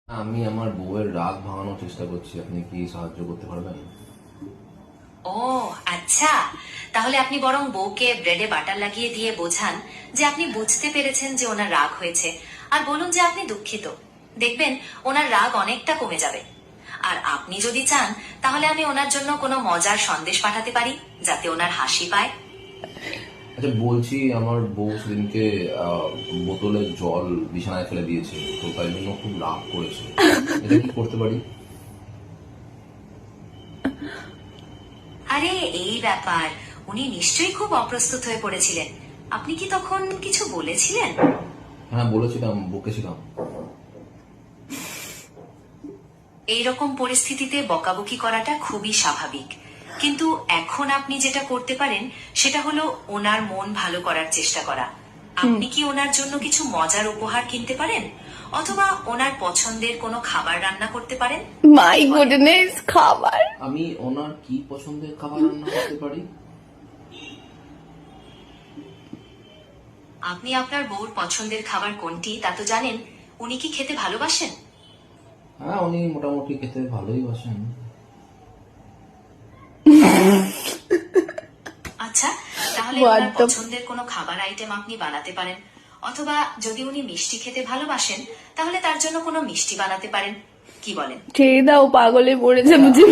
আমি আমার বউয়ের রাগ ভাঙানোর চেষ্টা করছি, আপনি কি সাহায্য করতে পারবেন? ও আচ্ছা, তাহলে আপনি বরং বউকে ব্রেডে বাটার লাগিয়ে দিয়ে বোঝান যে আপনি বুঝতে পেরেছেন যে ওনার রাগ হয়েছে, আর বলুন যে আপনি দুঃখিত। দেখবেন ওনার রাগ অনেকটা কমে যাবে। আর আপনি যদি চান তাহলে আমি ওনার জন্য কোনো মজার সন্দেশ পাঠাতে পারি যাতে ওনার হাসি পায়। আচ্ছা, বলছি আমার বউ সেদিনকে বোতলে জল বিছানায় ফেলে দিয়েছে, তো তাই জন্য খুব রাগ করেছে। এটা কি করতে পারি? আরে এই ব্যাপার, উনি নিশ্চয়ই খুব অপ্রস্তুত হয়ে পড়েছিলেন। আপনি কি তখন কিছু বলেছিলেন? হ্যাঁ বলেছিলাম, বকেছিলাম। এইরকম পরিস্থিতিতে বকাবকি করাটা খুবই স্বাভাবিক, কিন্তু এখন আপনি যেটা করতে পারেন সেটা হলো ওনার মন ভালো করার চেষ্টা করা। আপনি কি ওনার জন্য কিছু মজার উপহার কিনতে পারেন, অথবা ওনার পছন্দের কোনো খাবার রান্না করতে পারেন। মাই গুডনেস, খাবার! আমি ওনার কি পছন্দের খাবার রান্না করতে পারি? আপনি আপনার বউর পছন্দের খাবার কোনটি তা তো জানেন। উনি কি খেতে ভালোবাসেন? হ্যাঁ, উনি মোটামুটি খেতে ভালোই বাসেন। আচ্ছা, তাহলে What ওনার the- পছন্দের কোনো খাবার আইটেম আপনি বানাতে পারেন, অথবা যদি উনি মিষ্টি খেতে ভালোবাসেন তাহলে তার জন্য কোনো মিষ্টি বানাতে পারেন। কি বলেন? ছেড়ে দাও, পাগলে পড়েছে বুঝে।